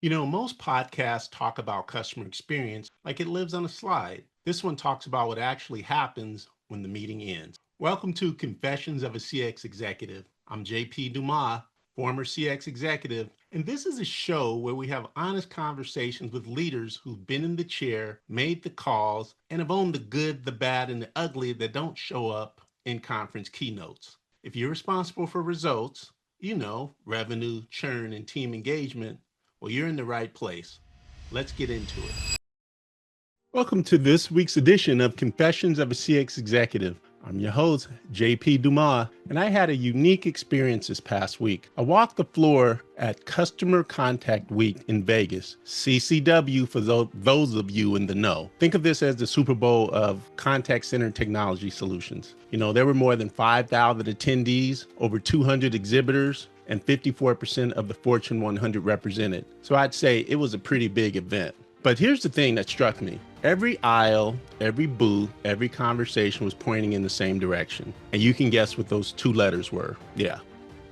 You know, most podcasts talk about customer experience like it lives on a slide. This one talks about what actually happens when the meeting ends. Welcome to Confessions of a CX Executive. I'm JP Dumas, former CX executive, and this is a show where we have honest conversations with leaders who've been in the chair, made the calls, and have owned the good, the bad, and the ugly that don't show up in conference keynotes. If you're responsible for results, revenue, churn, and team engagement, well, you're in the right place. Let's get into it. Welcome to this week's edition of Confessions of a CX Executive. I'm your host, JP Dumas, and I had a unique experience this past week. I walked the floor at Customer Contact Week in Vegas, CCW for those of you in the know. Think of this as the Super Bowl of contact center technology solutions. You know, there were more than 5,000 attendees, over 200 exhibitors, and 54% of the Fortune 100 represented. So I'd say it was a pretty big event. But here's the thing that struck me. Every aisle, every booth, every conversation was pointing in the same direction. And you can guess what those two letters were. Yeah,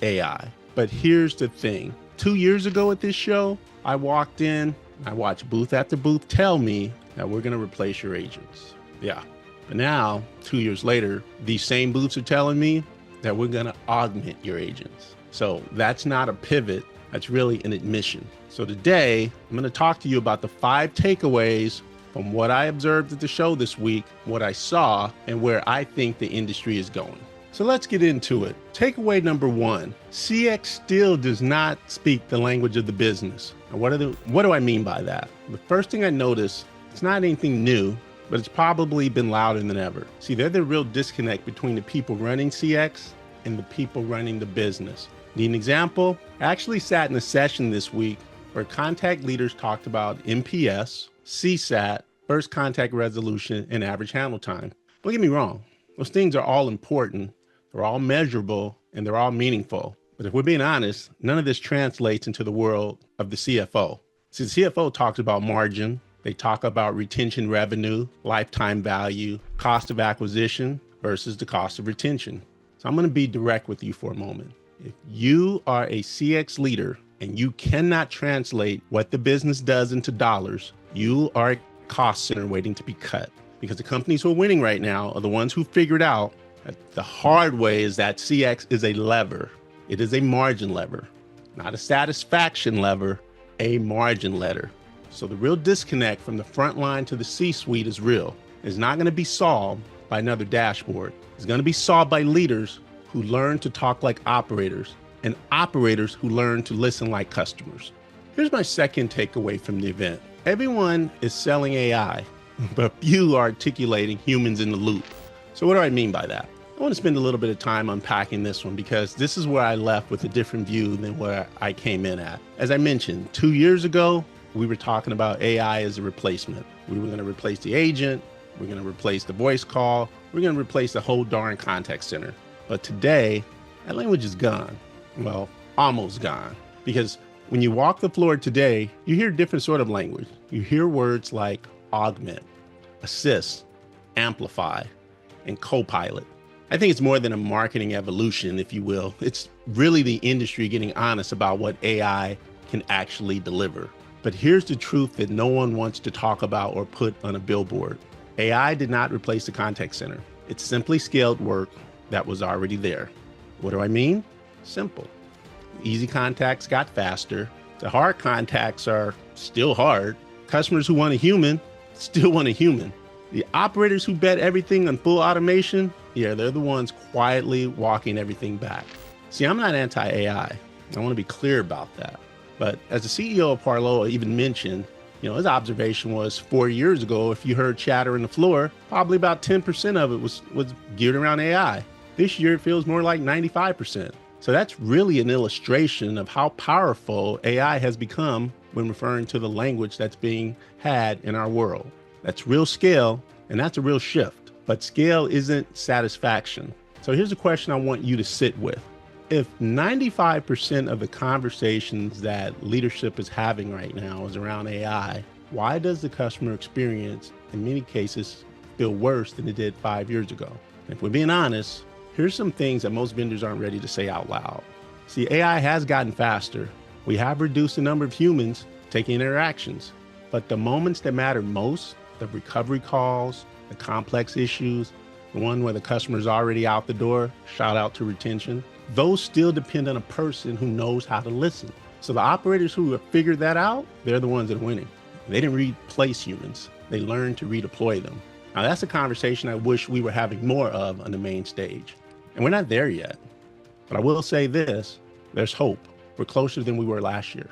AI. But here's the thing. 2 years ago at this show, I walked in, I watched booth after booth tell me that we're gonna replace your agents. Yeah. But now, 2 years later, these same booths are telling me that we're gonna augment your agents. So that's not a pivot, that's really an admission. So today, I'm gonna talk to you about the 5 takeaways from what I observed at the show this week, what I saw, and where I think the industry is going. So let's get into it. Takeaway number 1, CX still does not speak the language of the business. And what do I mean by that? The first thing I noticed, it's not anything new, but it's probably been louder than ever. See, there's a real disconnect between the people running CX and the people running the business. Need an example? I actually sat in a session this week where contact leaders talked about NPS, CSAT, first contact resolution, and average handle time. Don't get me wrong, those things are all important, they're all measurable, and they're all meaningful. But if we're being honest, none of this translates into the world of the CFO. See, the CFO talks about margin, they talk about retention revenue, lifetime value, cost of acquisition versus the cost of retention. So I'm gonna be direct with you for a moment. If you are a CX leader and you cannot translate what the business does into dollars, you are a cost center waiting to be cut. Because the companies who are winning right now are the ones who figured out that the hard way is that CX is a lever. It is a margin lever, not a satisfaction lever, a margin lever. So the real disconnect from the front line to the C-suite is real. It's not going to be solved by another dashboard. It's going to be solved by leaders who learn to talk like operators and operators who learn to listen like customers. Here's my second takeaway from the event. Everyone is selling AI, but few are articulating humans in the loop. So what do I mean by that? I want to spend a little bit of time unpacking this one because this is where I left with a different view than where I came in at. As I mentioned, 2 years ago, we were talking about AI as a replacement. We were going to replace the agent, we're going to replace the voice call, we're going to replace the whole darn contact center. But today, that language is gone. Well, almost gone. Because when you walk the floor today, you hear different sort of language. You hear words like augment, assist, amplify, and co-pilot. I think it's more than a marketing evolution, if you will. It's really the industry getting honest about what AI can actually deliver. But here's the truth that no one wants to talk about or put on a billboard. AI did not replace the contact center. It simply scaled work that was already there. What do I mean? Simple. Easy contacts got faster. The hard contacts are still hard. Customers who want a human still want a human. The operators who bet everything on full automation, yeah, they're the ones quietly walking everything back. See, I'm not anti-AI. I want to be clear about that. But as the CEO of Parloa even mentioned, his observation was 4 years ago, if you heard chatter on the floor, probably about 10% of it was geared around AI. This year, it feels more like 95%. So that's really an illustration of how powerful AI has become when referring to the language that's being had in our world. That's real scale, and that's a real shift. But scale isn't satisfaction. So here's a question I want you to sit with. If 95% of the conversations that leadership is having right now is around AI, why does the customer experience, in many cases, feel worse than it did 5 years ago? If we're being honest, here's some things that most vendors aren't ready to say out loud. See, AI has gotten faster. We have reduced the number of humans taking interactions. But the moments that matter most, the recovery calls, the complex issues, the one where the customer's already out the door, shout out to retention, those still depend on a person who knows how to listen. So the operators who have figured that out, they're the ones that are winning. They didn't replace humans. They learned to redeploy them. Now that's a conversation I wish we were having more of on the main stage. And we're not there yet. But I will say this, there's hope. We're closer than we were last year.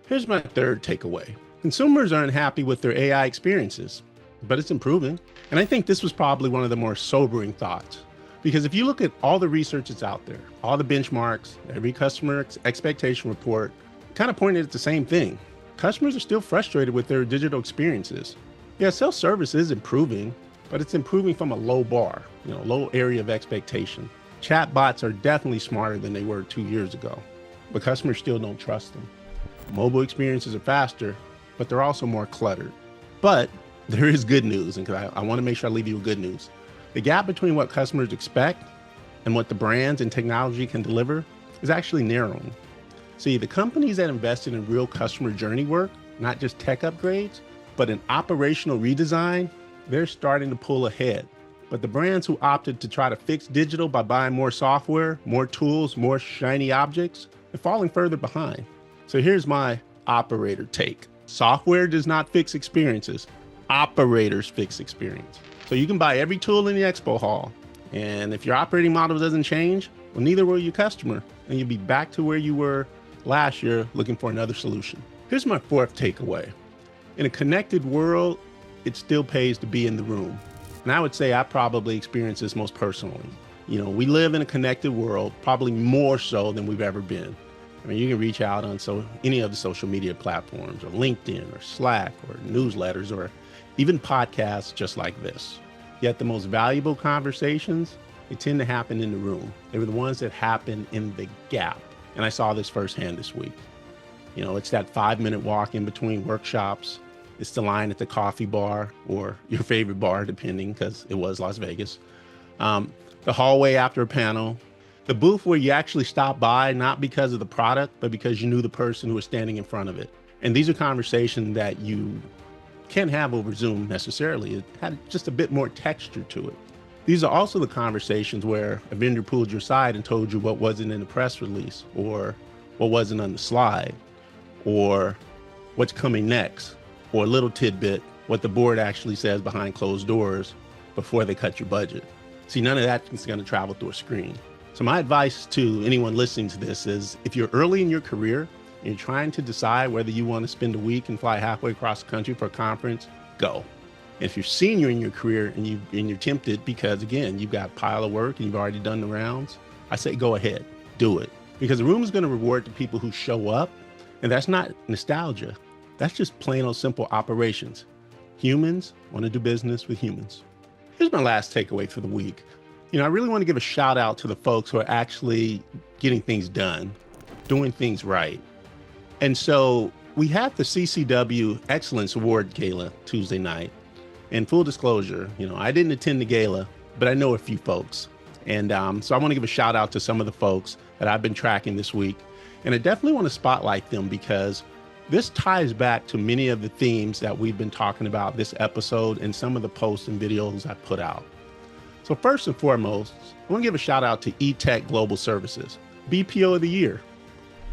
Here's my third takeaway. Consumers are unhappy with their AI experiences, but it's improving. And I think this was probably one of the more sobering thoughts. Because if you look at all the research that's out there, all the benchmarks, every customer expectation report, kind of pointed at the same thing. Customers are still frustrated with their digital experiences. Yeah, self-service is improving, but it's improving from a low bar, low area of expectation. Chatbots are definitely smarter than they were 2 years ago, but customers still don't trust them. Mobile experiences are faster, but they're also more cluttered. But there is good news, and I want to make sure I leave you with good news. The gap between what customers expect and what the brands and technology can deliver is actually narrowing. See, the companies that invested in real customer journey work, not just tech upgrades, but an operational redesign, they're starting to pull ahead. But the brands who opted to try to fix digital by buying more software, more tools, more shiny objects, they're falling further behind. So here's my operator take. Software does not fix experiences. Operators fix experience. So you can buy every tool in the expo hall, and if your operating model doesn't change, well, neither will your customer, and you'll be back to where you were last year looking for another solution. Here's my fourth takeaway. In a connected world, it still pays to be in the room. And I would say I probably experienced this most personally. We live in a connected world, probably more so than we've ever been. I mean, you can reach out on any of the social media platforms, or LinkedIn, or Slack, or newsletters, or even podcasts just like this. Yet the most valuable conversations, they tend to happen in the room. They were the ones that happen in the gap. And I saw this firsthand this week. It's that 5-minute walk in between workshops. It's the line at the coffee bar, or your favorite bar, depending, because it was Las Vegas. The hallway after a panel. The booth where you actually stop by, not because of the product, but because you knew the person who was standing in front of it. And these are conversations that you can't have over Zoom necessarily. It had just a bit more texture to it. These are also the conversations where a vendor pulled you aside and told you what wasn't in the press release, or what wasn't on the slide, or what's coming next, or a little tidbit, what the board actually says behind closed doors before they cut your budget. See, none of that is going to travel through a screen. So my advice to anyone listening to this is, if you're early in your career and you're trying to decide whether you want to spend a week and fly halfway across the country for a conference, go. If you're senior in your career and you're tempted because, again, you've got a pile of work and you've already done the rounds, I say go ahead, do it. Because the room is going to reward the people who show up. And that's not nostalgia. That's just plain old simple operations. Humans want to do business with humans. Here's my last takeaway for the week. I really want to give a shout out to the folks who are actually getting things done, doing things right. And so we had the CCW Excellence Award Gala Tuesday night. And full disclosure, I didn't attend the gala, but I know a few folks. And so I want to give a shout out to some of the folks that I've been tracking this week. And I definitely want to spotlight them because this ties back to many of the themes that we've been talking about this episode and some of the posts and videos I put out. So first and foremost, I want to give a shout out to eTech Global Services, BPO of the Year.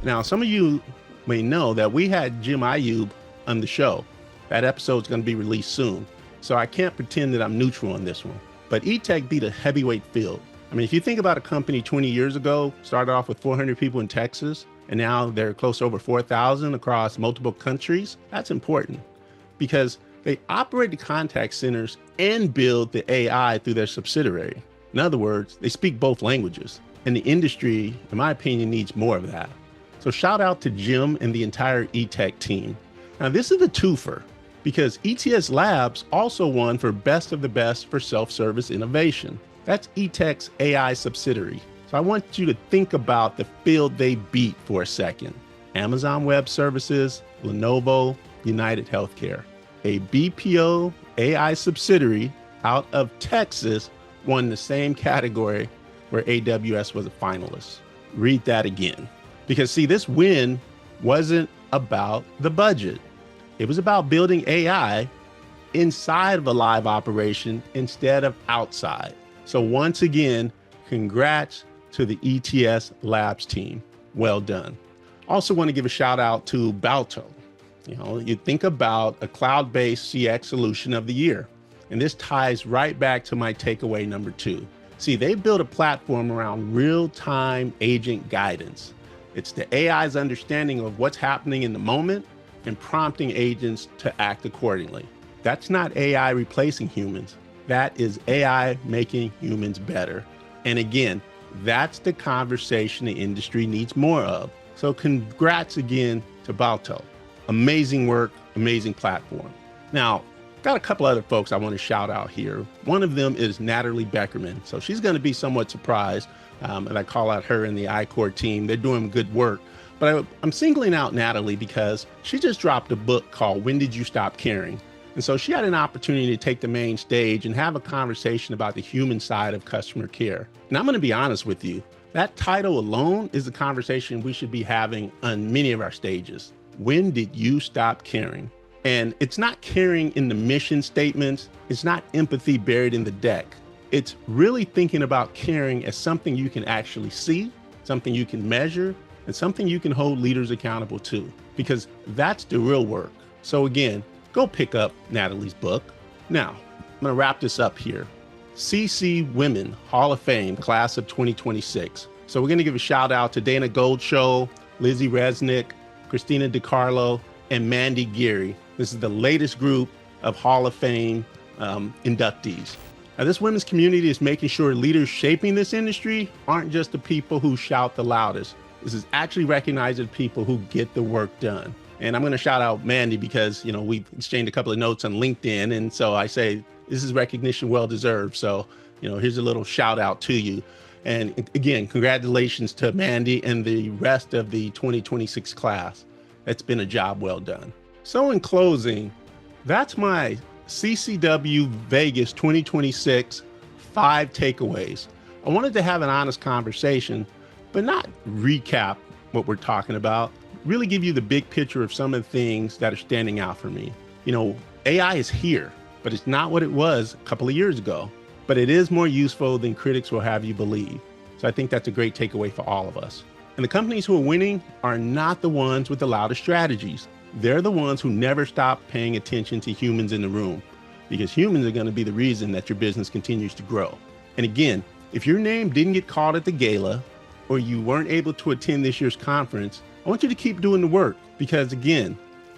Now, some of you may know that we had Jim Ayub on the show. That episode is going to be released soon. So I can't pretend that I'm neutral on this one. But eTech beat a heavyweight field. I mean, if you think about a company 20 years ago, started off with 400 people in Texas, and now they're close to over 4,000 across multiple countries, that's important because they operate the contact centers and build the AI through their subsidiary. In other words, they speak both languages, and the industry, in my opinion, needs more of that. So shout out to Jim and the entire eTech team. Now, this is a twofer because ETS Labs also won for Best of the Best for Self-Service Innovation. That's eTech's AI subsidiary. So I want you to think about the field they beat for a second. Amazon Web Services, Lenovo, United Healthcare. A BPO AI subsidiary out of Texas won the same category where AWS was a finalist. Read that again. Because see, this win wasn't about the budget. It was about building AI inside of a live operation instead of outside. So once again, congrats to the ETS Labs team. Well done. Also want to give a shout out to Balto. You think about a cloud-based CX solution of the year. And this ties right back to my takeaway number 2. See, they built a platform around real-time agent guidance. It's the AI's understanding of what's happening in the moment and prompting agents to act accordingly. That's not AI replacing humans. That is AI making humans better. And again, that's the conversation the industry needs more of. So congrats again to Balto. Amazing work, amazing platform. Now, got a couple other folks I want to shout out here. One of them is Natalie Beckerman. So she's going to be somewhat surprised, and I call out her and the iCore team. They're doing good work. But I'm singling out Natalie because she just dropped a book called When Did You Stop Caring? And so she had an opportunity to take the main stage and have a conversation about the human side of customer care. And I'm going to be honest with you, that title alone is the conversation we should be having on many of our stages. When did you stop caring? And it's not caring in the mission statements. It's not empathy buried in the deck. It's really thinking about caring as something you can actually see, something you can measure, and something you can hold leaders accountable to, because that's the real work. So again, go pick up Natalie's book. Now, I'm going to wrap this up here. CC Women Hall of Fame, class of 2026. So we're going to give a shout out to Dana Goldshow, Lizzie Resnick, Christina DiCarlo, and Mandy Geary. This is the latest group of Hall of Fame inductees. Now, this women's community is making sure leaders shaping this industry aren't just the people who shout the loudest. This is actually recognizing people who get the work done. And I'm going to shout out Mandy because, we've exchanged a couple of notes on LinkedIn. And so I say, this is recognition well-deserved. So, here's a little shout out to you. And again, congratulations to Mandy and the rest of the 2026 class. It's been a job well done. So in closing, that's my CCW Vegas 2026 5 takeaways. I wanted to have an honest conversation, but not recap what we're talking about. Really give you the big picture of some of the things that are standing out for me. AI is here, but it's not what it was a couple of years ago, but it is more useful than critics will have you believe. So I think that's a great takeaway for all of us. And the companies who are winning are not the ones with the loudest strategies. They're the ones who never stop paying attention to humans in the room, because humans are going to be the reason that your business continues to grow. And again, if your name didn't get called at the gala or you weren't able to attend this year's conference, I want you to keep doing the work, because again,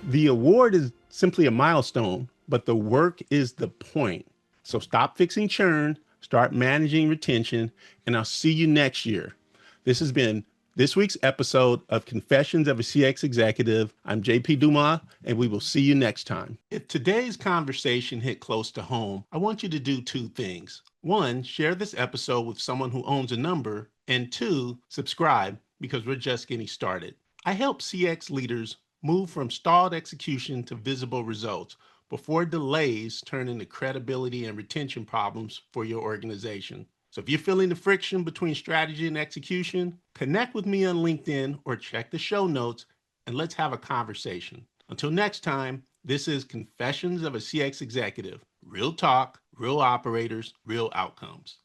the award is simply a milestone, but the work is the point. So stop fixing churn, start managing retention, and I'll see you next year. This has been this week's episode of Confessions of a CX Executive. I'm JP Dumas, and we will see you next time. If today's conversation hit close to home, I want you to do 2 things. 1, share this episode with someone who owns a number, and 2, subscribe, because we're just getting started. I help CX leaders move from stalled execution to visible results before delays turn into credibility and retention problems for your organization. So if you're feeling the friction between strategy and execution, connect with me on LinkedIn or check the show notes and let's have a conversation. Until next time, this is Confessions of a CX Executive. Real talk, real operators, real outcomes.